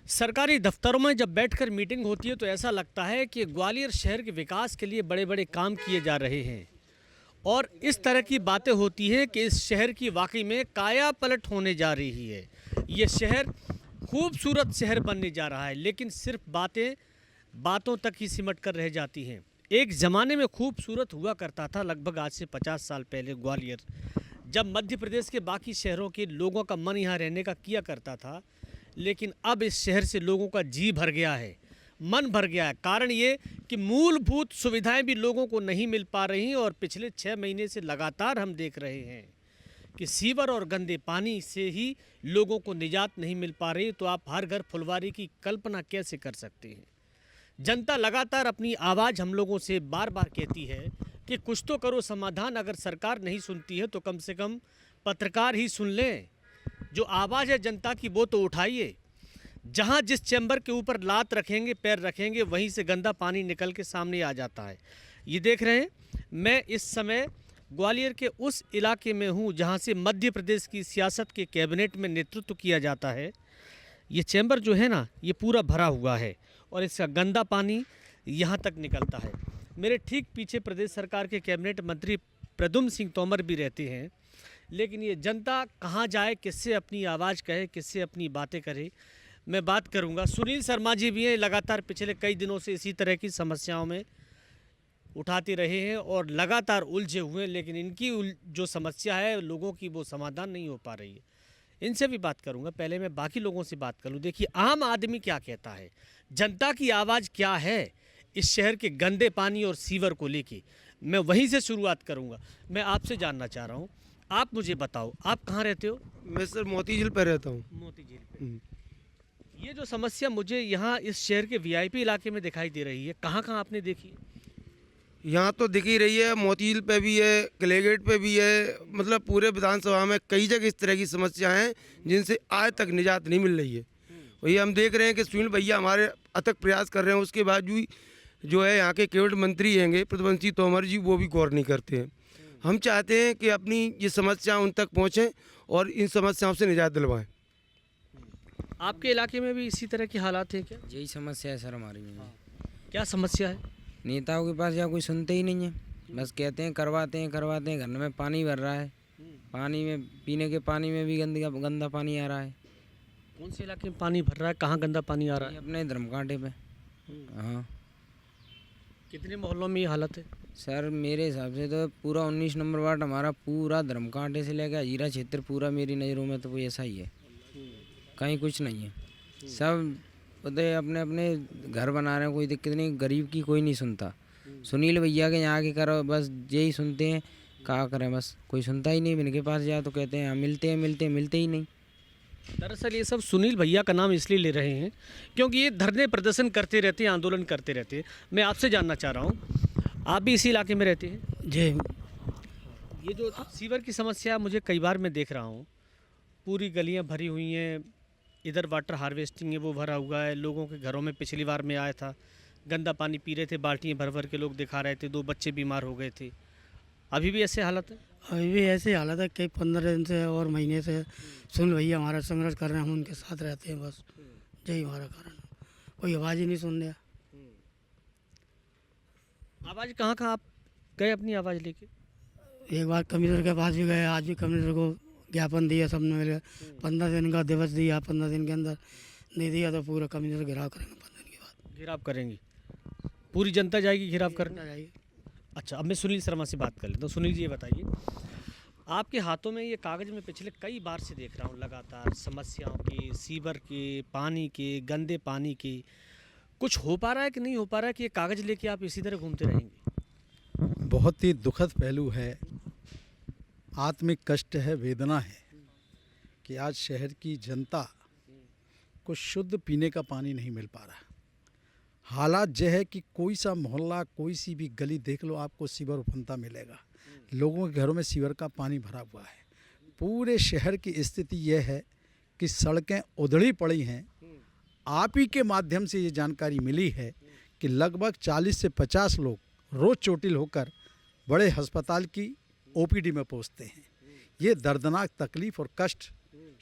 सरकारी दफ्तरों में जब बैठकर मीटिंग होती है तो ऐसा लगता है कि ग्वालियर शहर के विकास के लिए बड़े बड़े काम किए जा रहे हैं और इस तरह की बातें होती हैं कि इस शहर की वाकई में काया पलट होने जा रही है। ये शहर खूबसूरत शहर बनने जा रहा है, लेकिन सिर्फ बातें बातों तक ही सिमट कर रह जाती हैं। एक ज़माने में खूबसूरत हुआ करता था, लगभग आज से 50 साल पहले ग्वालियर, जब मध्य प्रदेश के बाकी शहरों के लोगों का मन यहाँ रहने का किया करता था। लेकिन अब इस शहर से लोगों का जी भर गया है, मन भर गया है। कारण ये कि मूलभूत सुविधाएं भी लोगों को नहीं मिल पा रही और पिछले 6 महीने से लगातार हम देख रहे हैं कि सीवर और गंदे पानी से ही लोगों को निजात नहीं मिल पा रही। तो आप हर घर फुलवारी की कल्पना कैसे कर सकते हैं। जनता लगातार अपनी आवाज़ हम लोगों से बार बार कहती है कि कुछ तो करो समाधान। अगर सरकार नहीं सुनती है तो कम से कम पत्रकार ही सुन लें। जो आवाज़ है जनता की वो तो उठाइए। जहाँ जिस चैम्बर के ऊपर लात रखेंगे, पैर रखेंगे, वहीं से गंदा पानी निकल के सामने आ जाता है। ये देख रहे हैं, मैं इस समय ग्वालियर के उस इलाके में हूँ जहाँ से मध्य प्रदेश की सियासत के कैबिनेट में नेतृत्व किया जाता है। ये चैम्बर जो है ना, ये पूरा भरा हुआ है और इसका गंदा पानी यहाँ तक निकलता है। मेरे ठीक पीछे प्रदेश सरकार के कैबिनेट मंत्री प्रद्युम्न सिंह तोमर भी रहते हैं। लेकिन ये जनता कहाँ जाए, किससे अपनी आवाज़ कहे, किससे अपनी बातें करे, मैं बात करूँगा। सुनील शर्मा जी भी हैं, लगातार पिछले कई दिनों से इसी तरह की समस्याओं में उठाते रहे हैं और लगातार उलझे हुए हैं। लेकिन इनकी जो समस्या है लोगों की, वो समाधान नहीं हो पा रही है। इनसे भी बात करूँगा। पहले मैं बाकी लोगों से बात कर लूँ। देखिए, आम आदमी क्या कहता है, जनता की आवाज़ क्या है इस शहर के गंदे पानी और सीवर को लेके। मैं वहीं से शुरुआत करूँगा। मैं आपसे जानना चाह रहा हूँ, आप मुझे बताओ, आप कहाँ रहते हो? मैं सर मोती झील पर रहता हूँ। मोती झील पे। ये जो समस्या मुझे यहाँ इस शहर के वीआईपी इलाके में दिखाई दे रही है, कहाँ कहाँ आपने देखी है? यहाँ तो दिख ही रही है, मोती झील पे भी है, किलेगेट पे भी है। मतलब पूरे विधानसभा में कई जगह इस तरह की समस्या हैं जिनसे आज तक निजात नहीं मिल रही है। वही हम देख रहे हैं कि सुनील भैया हमारे अथक प्रयास कर रहे हैं, उसके बावजूद जो है यहाँ के कैबिनेट मंत्री हैंगे प्रद्युम्न सिंह तोमर जी, वो भी गौर नहीं करते हैं। हम चाहते हैं कि अपनी ये समस्या उन तक पहुँचें और इन समस्याओं से निजात दिलवाएं। आपके इलाके में भी इसी तरह के हालात हैं क्या? यही समस्या है सर हमारी में। क्या समस्या है? नेताओं के पास या कोई सुनते ही नहीं है, बस कहते हैं करवाते हैं करवाते हैं। घर में पानी भर रहा है, पानी में पीने के पानी में भी गंदा पानी आ रहा है। कौन से इलाके में पानी भर रहा है, कहाँ गंदा पानी आ रहा है? अपने धर्मकांटे पे। हाँ कितने मोहल्लों में ये हालत है? सर, मेरे हिसाब से तो पूरा 19 नंबर वार्ड हमारा, पूरा धर्मकांटे से लेकर हजीरा क्षेत्र, पूरा मेरी नज़रों में तो वो ऐसा ही है। कहीं कुछ नहीं है, सब उधर अपने अपने घर बना रहे हैं, कोई दिक्कत नहीं। गरीब की कोई नहीं सुनता। सुनील भैया के यहाँ के करो, बस यही सुनते हैं। क्या करें, बस कोई सुनता ही नहीं। इनके पास जाए तो कहते हैं हाँ मिलते हैं, मिलते ही नहीं। दरअसल ये सब सुनील भैया का नाम इसलिए ले रहे हैं क्योंकि ये धरने प्रदर्शन करते रहते हैं, आंदोलन करते रहते हैं। मैं आपसे जानना चाह रहा हूँ, आप भी इसी इलाके में रहते हैं? जी। ये जो सीवर की समस्या मुझे कई बार मैं देख रहा हूँ, पूरी गलियाँ भरी हुई हैं, इधर वाटर हार्वेस्टिंग है वो भरा हुआ है। लोगों के घरों में पिछली बार में आया था, गंदा पानी पी रहे थे, बाल्टियाँ भर भर के लोग दिखा रहे थे, 2 बच्चे बीमार हो गए थे। अभी भी ऐसे हालत है? अभी भी ऐसे हालत है, कई 15 दिन से और महीने से सुन भैया हमारा संघर्ष कर रहे हैं, हम उनके साथ रहते हैं। बस यही हमारा कारण है, कोई आवाज़ ही नहीं सुन रहा। आवाज़ कहाँ कहाँ आप गए अपनी आवाज़ लेके? एक बार कमिश्नर के पास भी गए, आज भी कमिश्नर को ज्ञापन दिया, सबने मिल 15 दिन का दिवस दिया। 15 दिन के अंदर नहीं दिया तो पूरा कमिश्नर घिराव करेंगे। 15 दिन के बाद घिराव करेंगी, पूरी जनता जाएगी घिराव करने? जाएगी। अच्छा, अब मैं सुनील शर्मा से बात कर लेता हूँ। सुनील जी, ये बताइए, आपके हाथों में ये कागज़ में पिछले कई बार से देख रहा हूँ लगातार समस्याओं की, सीवर के, पानी के, गंदे पानी के। कुछ हो पा रहा है कि नहीं हो पा रहा है कि ये कागज़ लेके आप इसी तरह घूमते रहेंगे? बहुत ही दुखद पहलू है, आत्मिक कष्ट है, वेदना है कि आज शहर की जनता को शुद्ध पीने का पानी नहीं मिल पा रहा। हालात यह है कि कोई सा मोहल्ला, कोई सी भी गली देख लो, आपको सीवर उफनता मिलेगा। लोगों के घरों में सीवर का पानी भरा हुआ है। पूरे शहर की स्थिति यह है कि सड़कें उधड़ी पड़ी हैं। आप ही के माध्यम से ये जानकारी मिली है कि लगभग 40 से 50 लोग रोज़ चोटिल होकर बड़े अस्पताल की ओपीडी में पहुंचते हैं। ये दर्दनाक तकलीफ़ और कष्ट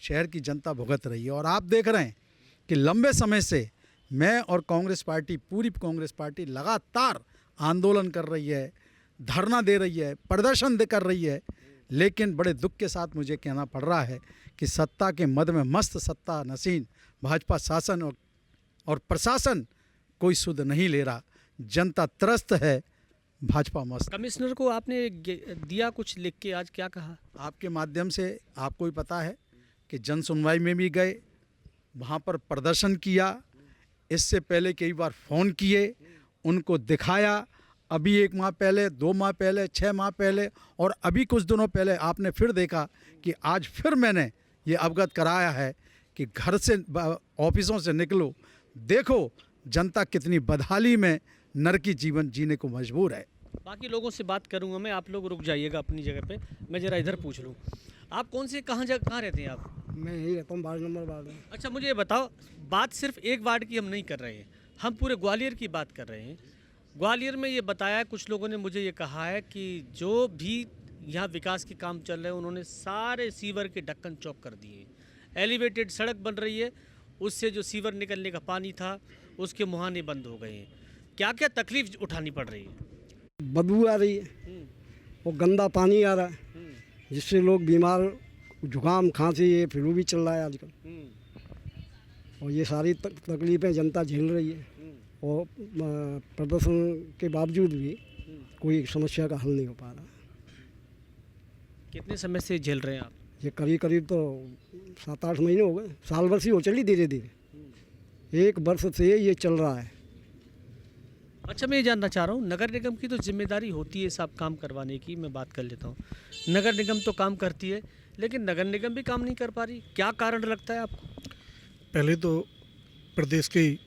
शहर की जनता भुगत रही है। और आप देख रहे हैं कि लंबे समय से मैं और कांग्रेस पार्टी, पूरी कांग्रेस पार्टी लगातार आंदोलन कर रही है, धरना दे रही है, प्रदर्शन कर रही है, लेकिन बड़े दुख के साथ मुझे कहना पड़ रहा है कि सत्ता के मद में मस्त सत्ता नसीन भाजपा शासन और प्रशासन कोई सुध नहीं ले रहा। जनता त्रस्त है, भाजपा मस्त। कमिश्नर को आपने दिया कुछ लिख के, आज क्या कहा? आपके माध्यम से आपको ही पता है कि जन सुनवाई में भी गए, वहाँ पर प्रदर्शन किया, इससे पहले कई बार फ़ोन किए, उनको दिखाया। अभी 1 माह पहले, 2 माह पहले, 6 माह पहले और अभी कुछ दिनों पहले आपने फिर देखा कि आज फिर मैंने ये अवगत कराया है कि घर से, ऑफिसों से निकलो, देखो जनता कितनी बदहाली में नरकी जीवन जीने को मजबूर है। बाकी लोगों से बात करूंगा मैं, आप लोग रुक जाइएगा अपनी जगह पे, मैं ज़रा इधर पूछ लूँ। आप कहाँ रहते हैं आप? मैं यही रहता हूँ 12 नंबर वार्ड में। अच्छा, मुझे ये बताओ, बात सिर्फ एक वार्ड की हम नहीं कर रहे हैं, हम पूरे ग्वालियर की बात कर रहे हैं। ग्वालियर में ये बताया, कुछ लोगों ने मुझे ये कहा है कि जो भी यहाँ विकास के काम चल रहे हैं उन्होंने सारे सीवर के ढक्कन चौक कर दिए। एलिवेटेड सड़क बन रही है, उससे जो सीवर निकलने का पानी था उसके मुहाने बंद हो गए हैं। क्या क्या तकलीफ उठानी पड़ रही है? बदबू आ रही है और गंदा पानी आ रहा है, जिससे लोग बीमार, जुकाम, खांसी, ये फ्लू भी चल रहा है आजकल। और ये सारी तकलीफ़ें जनता झेल रही है और प्रदर्शन के बावजूद भी कोई समस्या का हल नहीं हो पा रहा। कितने समय से झेल रहे हैं आप? ये करीब तो 7-8 महीने हो गए, साल भर से हो चली, धीरे धीरे 1 वर्ष से ये चल रहा है। अच्छा, मैं ये जानना चाह रहा हूँ, नगर निगम की तो जिम्मेदारी होती है सब काम करवाने की, मैं बात कर लेता हूँ। नगर निगम तो काम करती है, लेकिन नगर निगम भी काम नहीं कर पा रही, क्या कारण लगता है आपको? पहले तो प्रदेश की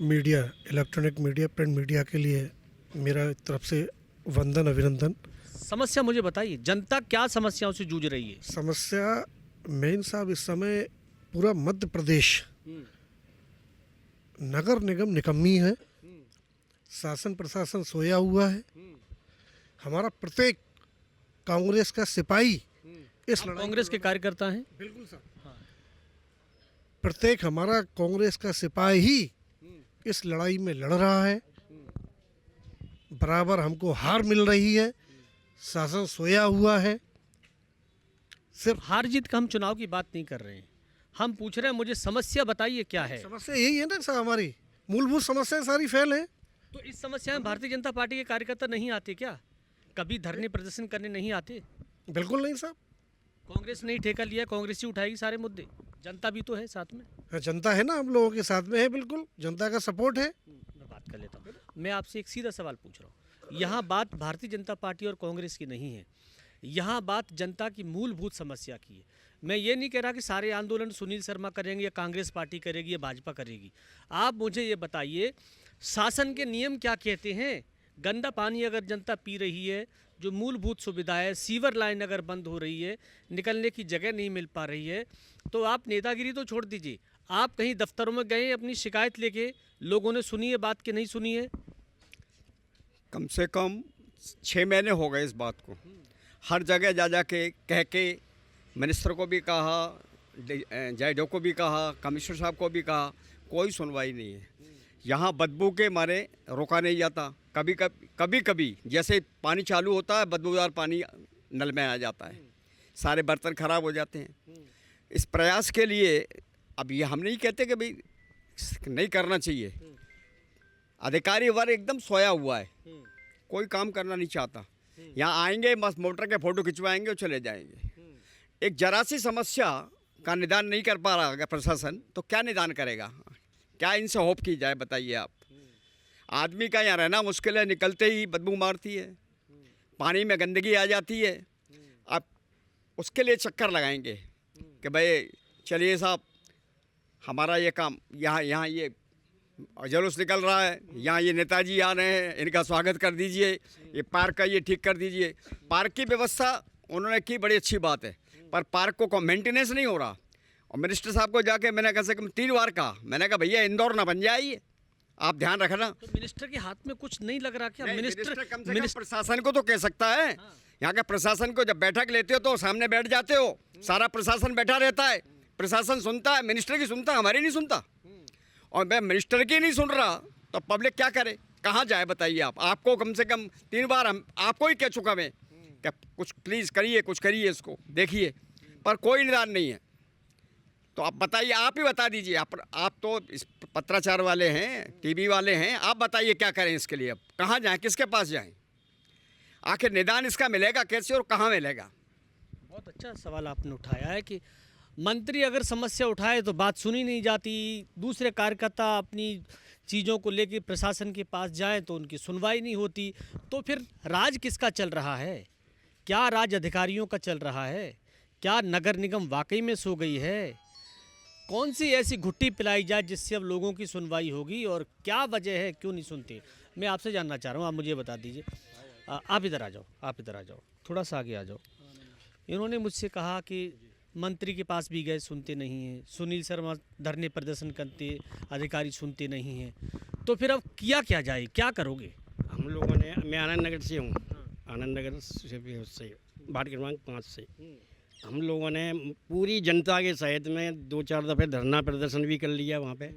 media, electronic media, print media के लिए मेरा तरफ से वंदन, अभिनंदन। समस्या मुझे बताइए, जनता क्या समस्याओं से जूझ रही है? समस्या मेन साहब, इस समय पूरा मध्य प्रदेश नगर निगम निकम्मी है, शासन प्रशासन सोया हुआ है। हमारा प्रत्येक कांग्रेस का सिपाही इस लड़ाई, कांग्रेस के कार्यकर्ता हैं? बिल्कुल सर, प्रत्येक हमारा कांग्रेस का सिपाही इस लड़ाई में लड़ रहा है। बराबर हमको हार मिल रही है, शासन सोया हुआ है। सिर्फ हार जीत का हम चुनाव की बात नहीं कर रहे हैं, हम पूछ रहे हैं मुझे समस्या बताइए क्या है। समस्या यही है ना सर, हमारी मूलभूत समस्या सारी फेल है। तो इस समस्या में भारतीय जनता पार्टी के कार्यकर्ता नहीं आते क्या? कभी धरने प्रदर्शन करने नहीं आते? बिल्कुल नहीं साहब, कांग्रेस ने ही ठेका लिया, कांग्रेस ही उठाएगी सारे मुद्दे, जनता भी तो है साथ में। हाँ, जनता है ना, हम लोगों के साथ में है, बिल्कुल जनता का सपोर्ट है। मैं बात कर लेता हूँ, मैं आपसे एक सीधा सवाल पूछ रहा हूँ। यहाँ बात भारतीय जनता पार्टी और कांग्रेस की नहीं है, यहाँ बात जनता की मूलभूत समस्या की है। मैं ये नहीं कह रहा कि सारे आंदोलन सुनील शर्मा करेंगे या कांग्रेस पार्टी करेगी या भाजपा करेगी। आप मुझे ये बताइए, शासन के नियम क्या कहते हैं? गंदा पानी अगर जनता पी रही है, जो मूलभूत सुविधाएं, सीवर लाइन अगर बंद हो रही है, निकलने की जगह नहीं मिल पा रही है, तो आप नेतागिरी तो छोड़ दीजिए, आप कहीं दफ्तरों में गए अपनी शिकायत लेके, लोगों ने सुनी है बात कि नहीं सुनी है? कम से कम 6 महीने हो गए इस बात को, हर जगह जा के कह के मिनिस्टर को भी कहा, जयडो को भी कहा, कमिश्नर साहब को भी कहा, कोई सुनवाई नहीं है। यहाँ बदबू के मारे रोका नहीं जाता। कभी कभी जैसे पानी चालू होता है, बदबूदार पानी नल में आ जाता है, सारे बर्तन खराब हो जाते हैं। इस प्रयास के लिए अब ये हम नहीं कहते कि भाई नहीं करना चाहिए, अधिकारी वर्ग एकदम सोया हुआ है, कोई काम करना नहीं चाहता। यहाँ आएंगे बस मोटर के फ़ोटो खिंचवाएंगे और चले जाएंगे। एक जरा सी समस्या का निदान नहीं कर पा रहा अगर प्रशासन, तो क्या निदान करेगा? क्या इनसे होप की जाए बताइए आप? आदमी का यहाँ रहना मुश्किल है, निकलते ही बदबू मारती है, पानी में गंदगी आ जाती है। अब उसके लिए चक्कर लगाएंगे कि भाई चलिए साहब, हमारा ये काम, यहाँ ये जुलूस निकल रहा है, यहाँ ये नेताजी आ रहे हैं, इनका स्वागत कर दीजिए, ये पार्क का ये ठीक कर दीजिए। पार्क की व्यवस्था उन्होंने की, बड़ी अच्छी बात है, पर पार्क को मेंटेनेंस नहीं हो रहा। और मिनिस्टर साहब को जाके मैंने कम से कम 3 बार कहा, मैंने कहा भैया इंदौर ना बन जाए, ये आप ध्यान रखना। तो मिनिस्टर के हाथ में कुछ नहीं लग रहा क्या? मिनिस्टर कम से कम प्रशासन को तो कह सकता है। यहाँ के प्रशासन को जब बैठक लेते हो तो सामने बैठ जाते हो, सारा प्रशासन बैठा रहता है, प्रशासन सुनता है, मिनिस्टर की सुनता है, हमारी नहीं सुनता। और मैं मिनिस्टर की नहीं सुन रहा तो पब्लिक क्या करे, कहाँ जाए बताइए आप। आपको कम से कम 3 बार हम आपको ही कह चुका मैं कि कुछ प्लीज़ करिए, कुछ करिए, इसको देखिए, पर कोई निदान नहीं है। तो आप बताइए, आप ही बता दीजिए। आप तो इस पत्राचार वाले हैं, टीवी वाले हैं, आप बताइए क्या करें इसके लिए। अब कहाँ जाएं, किसके पास जाएं, आखिर निदान इसका मिलेगा कैसे और कहाँ मिलेगा। बहुत अच्छा सवाल आपने उठाया है कि मंत्री अगर समस्या उठाए तो बात सुनी नहीं जाती, दूसरे कार्यकर्ता अपनी चीज़ों को लेकर प्रशासन के पास जाएं तो उनकी सुनवाई नहीं होती। तो फिर राज किसका चल रहा है? क्या राज अधिकारियों का चल रहा है? क्या नगर निगम वाकई में सो गई है? कौन सी ऐसी घुट्टी पिलाई जाए जिससे अब लोगों की सुनवाई होगी, और क्या वजह है, क्यों नहीं सुनते? मैं आपसे जानना चाह रहा हूँ, आप मुझे बता दीजिए। आप इधर आ जाओ, आप इधर आ जाओ, थोड़ा सा आगे आ जाओ। इन्होंने मुझसे कहा कि मंत्री के पास भी गए, सुनते नहीं हैं। सुनील शर्मा धरने प्रदर्शन करते, अधिकारी सुनते नहीं हैं। तो फिर अब किया क्या जाए, क्या करोगे? हम लोगों ने, मैं आनंद नगर से हूँ, आनंद नगर से वार्ड क्रमांक 5 से हम लोगों ने पूरी जनता के सहित में 2-4 दफ़े धरना प्रदर्शन भी कर लिया वहाँ पे।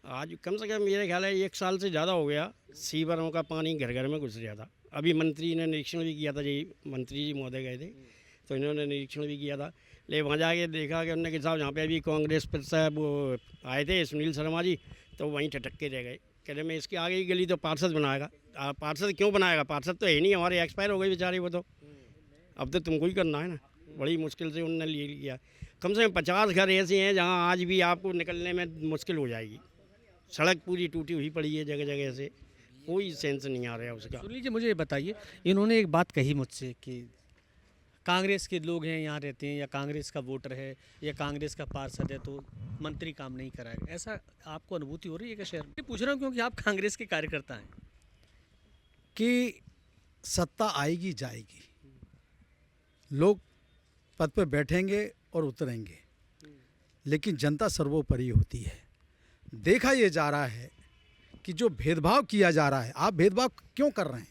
आज कम से कम मेरे ख्याल है 1 साल से ज़्यादा हो गया, सीवरों का पानी घर घर में घुस गया था। अभी मंत्री ने निरीक्षण भी किया था, जी मंत्री जी महोदय गए थे तो इन्होंने निरीक्षण भी किया था। ले वहाँ जाके देखा कि उन्होंने, कि साहब यहाँ पे अभी कांग्रेस पर साहब वो आए थे सुनील शर्मा जी, तो वहीं टटक के रह गए। कह रहे मैं इसके आगे की गली तो पार्षद बनाएगा। पार्षद क्यों बनाएगा, पार्षद तो है नहीं, हमारे एक्सपायर हो गए बेचारे वो तो, अब तो तुमको ही करना है ना। बड़ी मुश्किल से उन्होंने ले लिया। कम से कम 50 घर ऐसे हैं जहाँ आज भी आपको निकलने में मुश्किल हो जाएगी। सड़क पूरी टूटी हुई पड़ी है जगह जगह से, कोई सेंस नहीं आ रहा है उसका। सुन लीजिए, मुझे ये बताइए, इन्होंने एक बात कही मुझसे कि कांग्रेस के लोग हैं, यहाँ रहते हैं, या कांग्रेस का वोटर है, या कांग्रेस का पार्षद है, तो मंत्री काम नहीं कराएगा। ऐसा आपको अनुभूति हो रही है क्या शहर में? पूछ रहा हूँ क्योंकि आप कांग्रेस के कार्यकर्ता हैं। कि सत्ता आएगी जाएगी, लोग पद पे बैठेंगे और उतरेंगे, लेकिन जनता सर्वोपरि होती है। देखा ये जा रहा है कि जो भेदभाव किया जा रहा है, आप भेदभाव क्यों कर रहे हैं?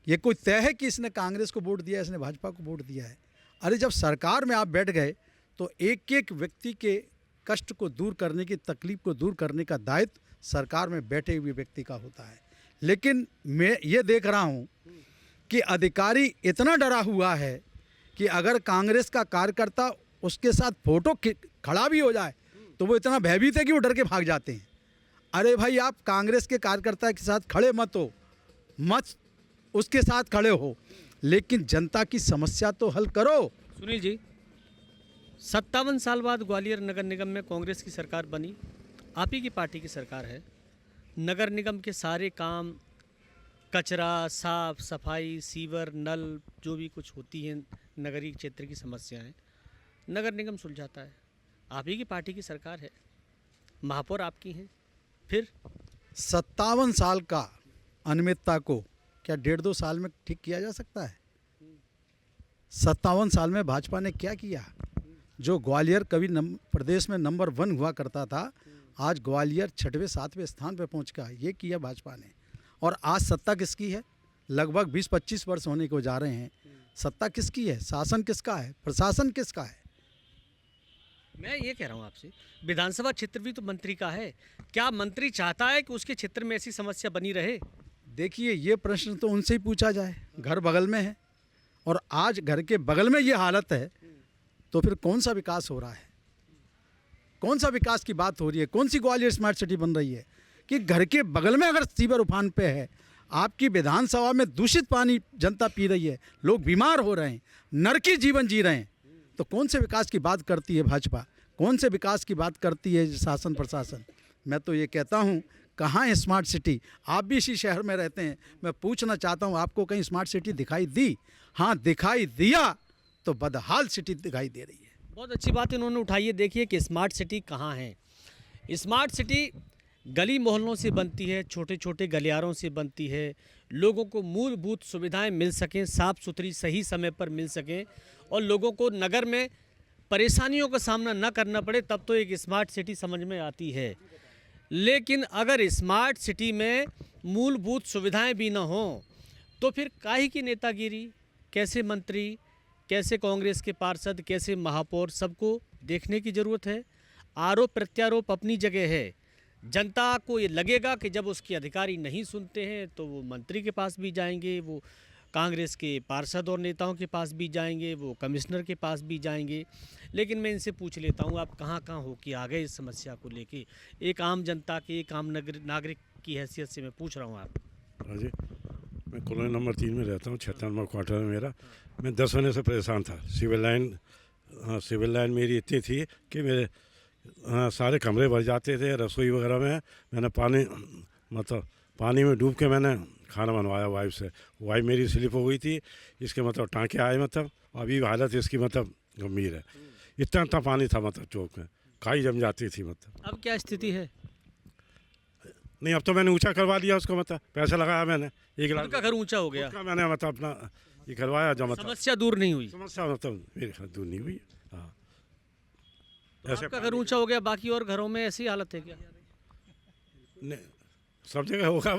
ये कोई तय है कि इसने कांग्रेस को वोट दिया है, इसने भाजपा को वोट दिया है? अरे जब सरकार में आप बैठ गए तो एक एक व्यक्ति के कष्ट को दूर करने की, तकलीफ को दूर करने का दायित्व सरकार में बैठे हुए व्यक्ति का होता है। लेकिन मैं ये देख रहा हूँ कि अधिकारी इतना डरा हुआ है कि अगर कांग्रेस का कार्यकर्ता उसके साथ फोटो खड़ा भी हो जाए तो वो इतना भयभीत है कि वो डर के भाग जाते हैं। अरे भाई, आप कांग्रेस के कार्यकर्ता के साथ खड़े मत हो, मत उसके साथ खड़े हो, लेकिन जनता की समस्या तो हल करो। सुनील जी, 57 साल बाद ग्वालियर नगर निगम में कांग्रेस की सरकार बनी, आप ही की पार्टी की सरकार है। नगर निगम के सारे काम, कचरा, साफ सफाई, सीवर, नल, जो भी कुछ होती हैं नगरीय क्षेत्र की समस्याएं, नगर निगम सुलझाता है। आप ही की पार्टी की सरकार है, महापौर आपकी हैं। फिर 57 साल का अनियमितता को क्या 1.5-2 साल में ठीक किया जा सकता है? 57 साल में भाजपा ने क्या किया? जो ग्वालियर कभी प्रदेश में नंबर 1 हुआ करता था, आज ग्वालियर 6वें 7वें स्थान पर पहुंच गया। ये किया भाजपा ने। और आज सत्ता किसकी है? लगभग 20-25 वर्ष होने को जा रहे हैं। सत्ता किसकी है? शासन किसका है? प्रशासन किसका है? मैं ये कह रहा हूँ आपसे, विधानसभा क्षेत्र भी तो मंत्री का है। क्या मंत्री चाहता है कि उसके क्षेत्र में ऐसी समस्या बनी रहे? देखिए, ये प्रश्न तो उनसे ही पूछा जाए, घर बगल में है, और आज घर के बगल में ये हालत है, तो फिर कौन सा विकास हो रहा है? कौन सा विकास की बात हो रही है? कौन सी ग्वालियर स्मार्ट सिटी बन रही है कि घर के बगल में अगर सीवर उफान पे है, आपकी विधानसभा में दूषित पानी जनता पी रही है, लोग बीमार हो रहे हैं, नरकी जीवन जी रहे हैं, तो कौन से विकास की बात करती है भाजपा? कौन से विकास की बात करती है शासन प्रशासन? मैं तो ये कहता हूँ, कहाँ है स्मार्ट सिटी? आप भी इसी शहर में रहते हैं, मैं पूछना चाहता हूँ, आपको कहीं स्मार्ट सिटी दिखाई दी? हाँ, दिखाई दिया तो बदहाल सिटी दिखाई दे रही है। बहुत अच्छी बात इन्होंने उठाई है। देखिए कि स्मार्ट सिटी कहाँ है। स्मार्ट सिटी गली मोहल्लों से बनती है, छोटे छोटे गलियारों से बनती है, लोगों को मूलभूत सुविधाएं मिल सकें, साफ़ सुथरी सही समय पर मिल सकें, और लोगों को नगर में परेशानियों का सामना न करना पड़े, तब तो एक स्मार्ट सिटी समझ में आती है। लेकिन अगर स्मार्ट सिटी में मूलभूत सुविधाएं भी न हों तो फिर काहे की नेतागिरी? कैसे मंत्री, कैसे कांग्रेस के पार्षद, कैसे महापौर, सबको देखने की ज़रूरत है। आरोप प्रत्यारोप अपनी जगह है। जनता को ये लगेगा कि जब उसके अधिकारी नहीं सुनते हैं तो वो मंत्री के पास भी जाएंगे, वो कांग्रेस के पार्षद और नेताओं के पास भी जाएंगे, वो कमिश्नर के पास भी जाएंगे। लेकिन मैं इनसे पूछ लेता हूँ, आप कहाँ कहाँ हो कि आ गए इस समस्या को लेके? एक आम जनता के, एक आम नागरिक की हैसियत से मैं पूछ रहा हूँ आप। हाँ जी, मैं कॉलोनी नंबर 3 में रहता हूँ, 76 नंबर क्वार्टर में मेरा। मैं 10 महीने से परेशान था। सिविल लाइन मेरी इतनी थी कि मेरे सारे कमरे भर जाते थे। रसोई वगैरह में मैंने पानी में डूब के मैंने खाना बनवाया वाइफ से। वाइफ मेरी स्लिप हो गई थी, इसके टाँके आए, अभी हालत इसकी गंभीर है। इतना पानी था चौक में, खाई जम जाती थी। अब क्या स्थिति है? नहीं, अब तो मैंने ऊंचा करवा दिया उसको, पैसा लगाया मैंने, 1 लाख का घर ऊंचा हो गया। मैंने अपना ये करवाया, जो समस्या दूर नहीं हुई। समस्या मेरे ख्याल दूर नहीं हुई। हाँ, ऐसे आपका घर ऊंचा हो गया, बाकी और घरों में ऐसी हालत है क्या? नहीं, सब जगह होगा,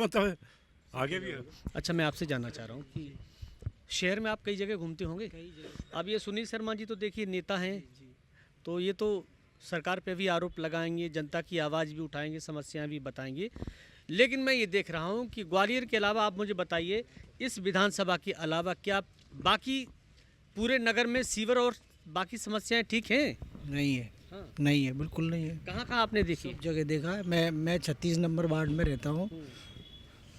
आगे भी है। अच्छा, मैं आपसे जानना चाह रहा हूँ कि शहर में आप कई जगह घूमते होंगे। अब ये सुनील शर्मा जी तो देखिए नेता हैं, तो ये तो सरकार पे भी आरोप लगाएंगे, जनता की आवाज़ भी उठाएंगे, समस्याएं भी बताएंगे। लेकिन मैं ये देख रहा हूँ कि ग्वालियर के अलावा आप मुझे बताइए, इस विधानसभा के अलावा क्या बाकी पूरे नगर में सीवर और बाकी समस्याएं ठीक हैं? नहीं है। हाँ। नहीं है, बिल्कुल नहीं है। कहाँ कहाँ आपने देखी? सब जगह देखा है। मैं 36 नंबर वार्ड में रहता हूँ,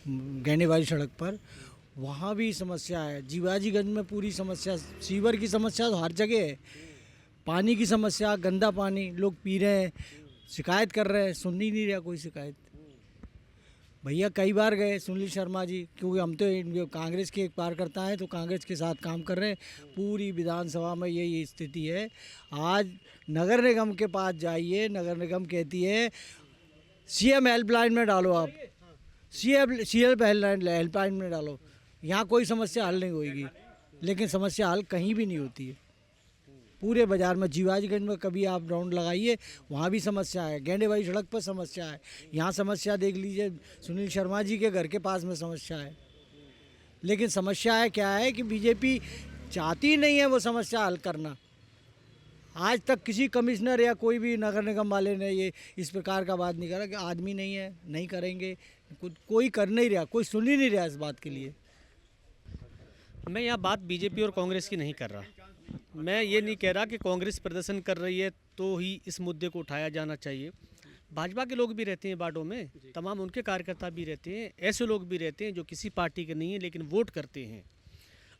गैंडेवाली सड़क पर। वहाँ भी समस्या है। जीवाजीगंज में पूरी समस्या, सीवर की समस्या तो हर जगह है। पानी की समस्या, गंदा पानी लोग पी रहे हैं, शिकायत कर रहे हैं, सुन ही नहीं रहा कोई शिकायत। भैया कई बार गए सुनील शर्मा जी, क्योंकि हम तो कांग्रेस के एक कार्यकर्ता हैं, तो कांग्रेस के साथ काम कर रहे हैं। पूरी विधानसभा में यही स्थिति है। आज नगर निगम के पास जाइए, नगर निगम कहती है CM हेल्पलाइन में डालो, आप CM हेल्पलाइन में डालो, यहाँ कोई समस्या हल नहीं होगी। लेकिन समस्या हल कहीं भी नहीं होती है। पूरे बाज़ार में, जीवाजीगंज में कभी आप राउंड लगाइए, वहाँ भी समस्या है। गेंडेवाली सड़क पर समस्या है। यहाँ समस्या देख लीजिए, सुनील शर्मा जी के घर के पास में समस्या है। लेकिन समस्या है क्या है कि बीजेपी चाहती नहीं है वो समस्या हल करना। आज तक किसी कमिश्नर या कोई भी नगर निगम वाले ने ये इस प्रकार का बात नहीं करा कि आदमी नहीं है, नहीं करेंगे। कोई कर नहीं रहा, कोई सुन ही नहीं रहा इस बात के लिए। मैं यहाँ बात बीजेपी और कांग्रेस की नहीं कर रहा। मैं ये नहीं कह रहा कि कांग्रेस प्रदर्शन कर रही है तो ही इस मुद्दे को उठाया जाना चाहिए। भाजपा के लोग भी रहते हैं वार्डों में, तमाम उनके कार्यकर्ता भी रहते हैं, ऐसे लोग भी रहते हैं जो किसी पार्टी के नहीं हैं लेकिन वोट करते हैं।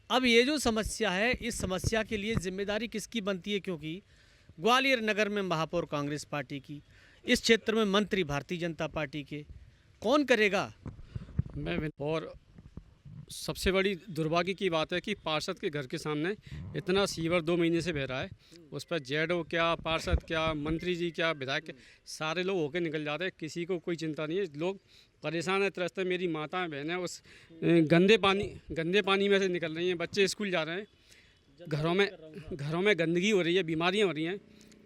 अब ये जो समस्या है, इस समस्या के लिए जिम्मेदारी किसकी बनती है? क्योंकि ग्वालियर नगर में महापौर कांग्रेस पार्टी की, इस क्षेत्र में मंत्री भारतीय जनता पार्टी के, कौन करेगा? और सबसे बड़ी दुर्भाग्य की बात है कि पार्षद के घर के सामने इतना सीवर 2 महीने से बह रहा है। उस पर जेडओ क्या, पार्षद क्या, मंत्री जी क्या, विधायक, सारे लोग होकर निकल जाते हैं। किसी को कोई चिंता नहीं है। लोग परेशान है, त्रस्त है। मेरी माताएं बहनें उस गंदे पानी में से निकल रही हैं। बच्चे स्कूल जा रहे हैं, घरों में गंदगी हो रही है, बीमारियाँ हो रही हैं।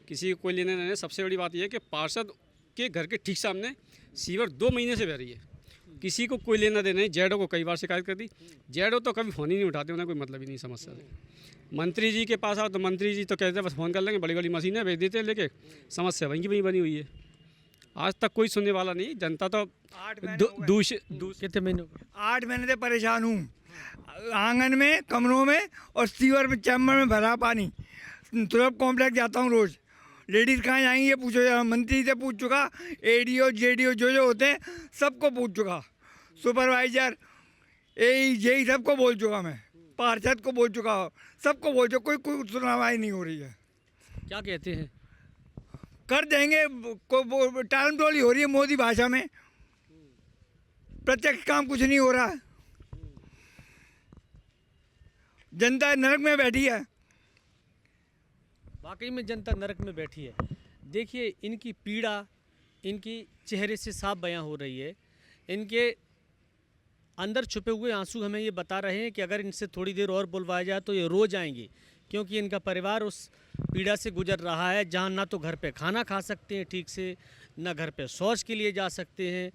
किसी को कोई लेने नहीं है। सबसे बड़ी बात यह है कि पार्षद के घर के ठीक सामने सीवर 2 महीने से बह रही है। किसी को कोई लेना देना नहीं। जेडओ को कई बार शिकायत कर दी, जेडओ तो कभी फ़ोन ही नहीं उठाते, उन्हें कोई मतलब ही नहीं समस्या से। मंत्री जी के पास आओ तो मंत्री जी तो कहते हैं बस फ़ोन कर लेंगे, बड़ी बड़ी मशीनें भेज देते हैं लेके, समस्या वहीं की वहीं बनी हुई है। आज तक कोई सुनने वाला नहीं। जनता तो 8 महीने से परेशान हूँ। आंगन में, कमरों में और सीवर में, चैम्बर में भरा पानी। तुरंत कॉम्प्लेक्स जाता हूँ रोज़। लेडीज़ कहाँ जाएंगी ये पूछो। मंत्री से पूछ चुका, ADO JDO जो होते हैं सबको पूछ चुका, सुपरवाइजर यही सबको बोल चुका मैं, पार्षद को बोल चुका, सबको बोल चुका, कोई सुनवाई नहीं हो रही है। क्या कहते हैं? कर देंगे, टालम टोली हो रही है मोदी भाषा में। प्रत्यक्ष काम कुछ नहीं हो रहा है। जनता नरक में बैठी है। वाकई में जनता नरक में बैठी है। देखिए, इनकी पीड़ा इनकी चेहरे से साफ बयां हो रही है। इनके अंदर छुपे हुए आंसू हमें ये बता रहे हैं कि अगर इनसे थोड़ी देर और बुलवाया जाए तो ये रो जाएंगे, क्योंकि इनका परिवार उस पीड़ा से गुजर रहा है जहां ना तो घर पे खाना खा सकते हैं ठीक से, ना घर पे शौच के लिए जा सकते हैं।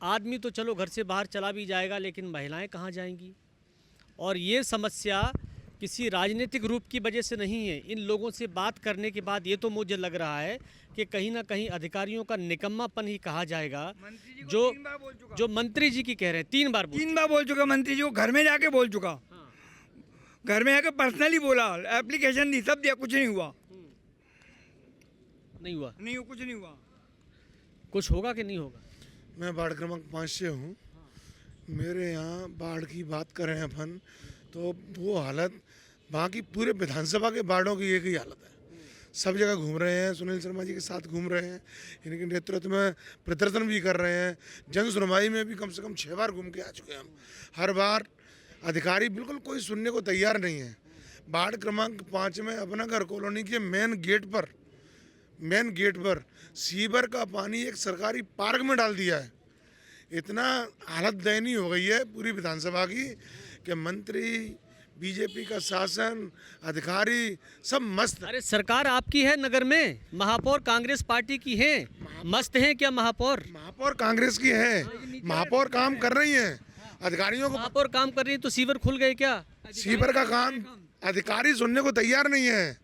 आदमी तो चलो घर से बाहर चला भी जाएगा, लेकिन महिलाएं कहाँ जाएंगी? और ये समस्या किसी राजनीतिक रूप की वजह से नहीं है। इन लोगों से बात करने के बाद ये तो मुझे लग रहा है कि कहीं ना कहीं अधिकारियों का निकम्मापन ही कहा जाएगा। जो मंत्री जी की कह रहे हैं, 3 बार बोल चुका मंत्री जी को, घर में जाके बोल चुका। घर में जाके पर्सनली बोला, एप्लीकेशन दी, सब दिया, कुछ नहीं हुआ। कुछ नहीं हुआ। कुछ होगा कि नहीं होगा? मैं वार्ड क्रमांक 5 से हूँ। मेरे यहाँ बाढ़ की बात करें अपन तो वो हालत वहाँ की पूरे विधानसभा के वार्डों की एक ही हालत है। सब जगह घूम रहे हैं, सुनील शर्मा जी के साथ घूम रहे हैं, इनके नेतृत्व में प्रदर्शन भी कर रहे हैं। जन सुनवाई में भी कम से कम 6 बार घूम के आ चुके हैं हम। हर बार अधिकारी बिल्कुल कोई सुनने को तैयार नहीं है। वार्ड क्रमांक 5 में अपना घर कॉलोनी के मेन गेट पर सीवर का पानी एक सरकारी पार्क में डाल दिया है। इतना हालत दयनीय हो गई है पूरी विधानसभा की कि मंत्री, बीजेपी का शासन, अधिकारी सब मस्त। अरे सरकार आपकी है, नगर में महापौर कांग्रेस पार्टी की है। मस्त हैं क्या महापौर? महापौर कांग्रेस की है, महापौर काम कर रही हैं। अधिकारियों को महापौर काम कर रही है तो सीवर खुल गए क्या? सीवर का काम अधिकारी सुनने को तैयार नहीं है।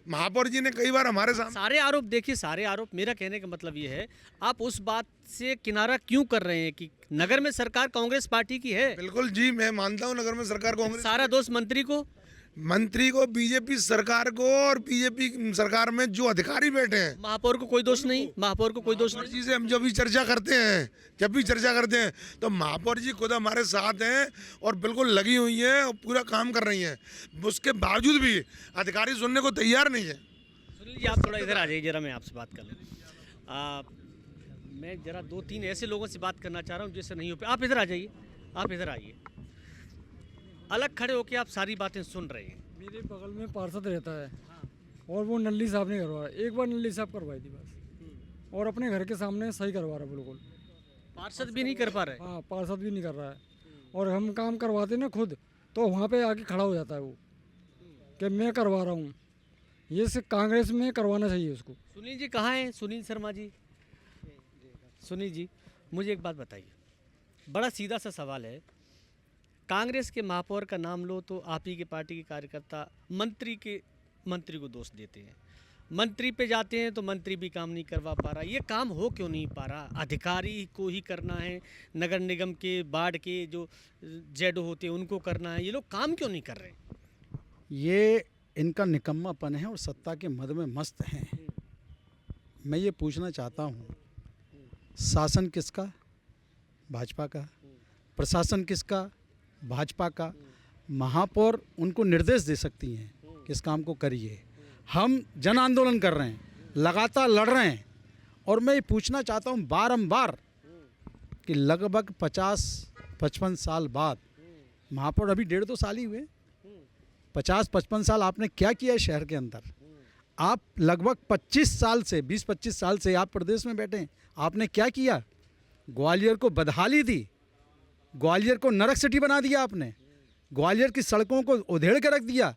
महापौर जी ने कई बार हमारे सामने सारे आरोप, देखिए सारे आरोप, मेरा कहने का मतलब ये है, आप उस बात से किनारा क्यों कर रहे हैं कि नगर में सरकार कांग्रेस पार्टी की है? बिल्कुल जी, मैं मानता हूँ नगर में सरकार कांग्रेस। सारा दोष मंत्री को, बीजेपी सरकार को, और बीजेपी सरकार में जो अधिकारी बैठे हैं। महापौर को कोई दोष नहीं, महापौर को कोई दोष नहीं। जी से हम जब भी चर्चा करते हैं तो महापौर जी खुद हमारे साथ हैं और बिल्कुल लगी हुई हैं और पूरा काम कर रही हैं। उसके बावजूद भी अधिकारी सुनने को तैयार नहीं है। सुनील जी, आप थोड़ा इधर आ जाइए, जरा मैं आपसे बात कर लूँ। मैं जरा 2-3 ऐसे लोगों से बात करना चाह रहा हूँ जिससे नहीं हो पाए। आप इधर आ जाइए, आप इधर आइए। अलग खड़े होकर आप सारी बातें सुन रहे हैं। मेरे बगल में पार्षद रहता है और वो नल्ली साहब ने करवाया, एक बार नल्ली साहब करवाई थी बस, और अपने घर के सामने सही करवा रहा है बिल्कुल। पार्षद भी नहीं कर पा रहे? हाँ, पार्षद भी नहीं कर रहा है। और हम काम करवाते ना खुद, तो वहाँ पे आके खड़ा हो जाता है वो कि मैं करवा रहा हूँ। ये से कांग्रेस में करवाना चाहिए उसको। सुनील जी कहाँ हैं? सुनील शर्मा जी, सुनील जी मुझे एक बात बताइए, बड़ा सीधा सा सवाल है। कांग्रेस के महापौर का नाम लो तो आप ही के पार्टी के कार्यकर्ता मंत्री को दोष देते हैं। मंत्री पे जाते हैं तो मंत्री भी काम नहीं करवा पा रहा। ये काम हो क्यों नहीं पा रहा? अधिकारी को ही करना है, नगर निगम के, बाढ़ के जो जेडो होते हैं उनको करना है। ये लोग काम क्यों नहीं कर रहे? ये इनका निकम्मापन है और सत्ता के मद में मस्त हैं। मैं ये पूछना चाहता हूँ, शासन किसका? भाजपा का। प्रशासन किसका? भाजपा का। महापौर उनको निर्देश दे सकती हैं कि इस काम को करिए। हम जन आंदोलन कर रहे हैं, लगातार लड़ रहे हैं, और मैं ये पूछना चाहता हूँ बारंबार कि लगभग 50-55 साल बाद, महापौर अभी 1.5-2 साल ही हुए, 50-55 साल आपने क्या किया है शहर के अंदर? आप लगभग 25 साल से 20-25 साल से आप प्रदेश में बैठे हैं, आपने क्या किया? ग्वालियर को बदहाली दी, ग्वालियर को नरक सिटी बना दिया आपने, ग्वालियर की सड़कों को उधेड़ के रख दिया।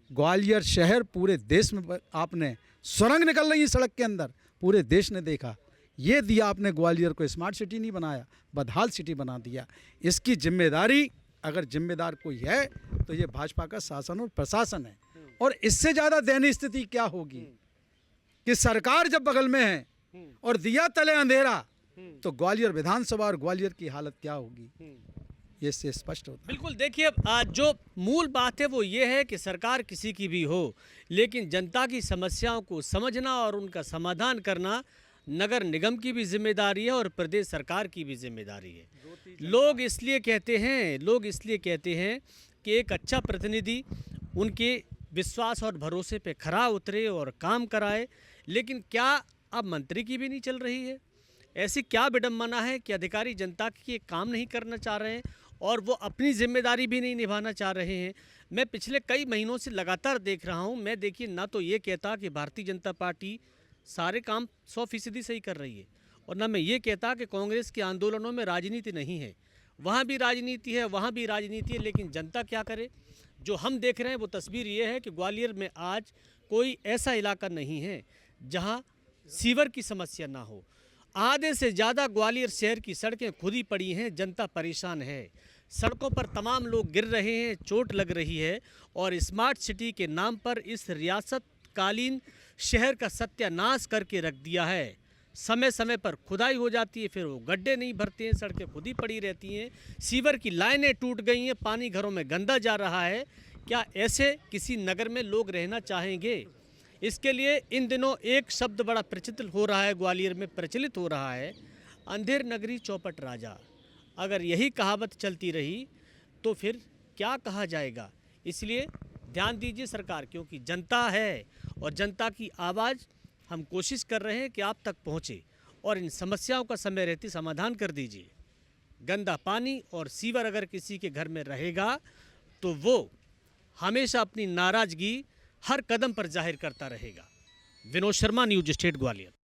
ग्वालियर शहर पूरे देश में आपने सुरंग निकल रही है सड़क के अंदर, पूरे देश ने देखा। ये दिया आपने ग्वालियर को, स्मार्ट सिटी नहीं बनाया, बदहाल सिटी बना दिया। इसकी जिम्मेदारी अगर जिम्मेदार कोई है तो ये भाजपा का शासन और प्रशासन है। और इससे ज़्यादा दयनीय स्थिति क्या होगी कि सरकार जब बगल में है और दिया तले अंधेरा, तो ग्वालियर विधानसभा और ग्वालियर की हालत क्या होगी, ये से स्पष्ट होता है। बिल्कुल, देखिए जो मूल बात है वो ये है कि सरकार किसी की भी हो, लेकिन जनता की समस्याओं को समझना और उनका समाधान करना नगर निगम की भी जिम्मेदारी है और प्रदेश सरकार की भी जिम्मेदारी है। लोग इसलिए कहते हैं कि एक अच्छा प्रतिनिधि उनके विश्वास और भरोसे पे खरा उतरे और काम कराए, लेकिन क्या अब मंत्री की भी नहीं चल रही है? ऐसी क्या विडंबना है कि अधिकारी जनता के काम नहीं करना चाह रहे हैं और वो अपनी जिम्मेदारी भी नहीं निभाना चाह रहे हैं? मैं पिछले कई महीनों से लगातार देख रहा हूं। मैं देखिए ना तो ये कहता कि भारतीय जनता पार्टी सारे काम 100% सही कर रही है, और ना मैं ये कहता कि कांग्रेस के आंदोलनों में राजनीति नहीं है। वहाँ भी राजनीति है, वहाँ भी राजनीति है, लेकिन जनता क्या करे? जो हम देख रहे हैं वो तस्वीर ये है कि ग्वालियर में आज कोई ऐसा इलाका नहीं है जहाँ सीवर की समस्या ना हो। आधे से ज़्यादा ग्वालियर शहर की सड़कें खुद ही पड़ी हैं, जनता परेशान है। सड़कों पर तमाम लोग गिर रहे हैं, चोट लग रही है और स्मार्ट सिटी के नाम पर इस रियासतकालीन शहर का सत्यानाश करके रख दिया है। समय समय पर खुदाई हो जाती है, फिर वो गड्ढे नहीं भरते हैं, सड़कें खुद ही पड़ी रहती हैं, सीवर की लाइनें टूट गई हैं, पानी घरों में गंदा जा रहा है। क्या ऐसे किसी नगर में लोग रहना चाहेंगे? इसके लिए इन दिनों एक शब्द बड़ा प्रचलित हो रहा है, ग्वालियर में प्रचलित हो रहा है, अंधेर नगरी चौपट राजा। अगर यही कहावत चलती रही तो फिर क्या कहा जाएगा? इसलिए ध्यान दीजिए सरकार, क्योंकि जनता है और जनता की आवाज़ हम कोशिश कर रहे हैं कि आप तक पहुँचे और इन समस्याओं का समय रहते समाधान कर दीजिए। गंदा पानी और सीवर अगर किसी के घर में रहेगा तो वो हमेशा अपनी नाराज़गी हर कदम पर जाहिर करता रहेगा। Vinod Sharma, news state Gwalior.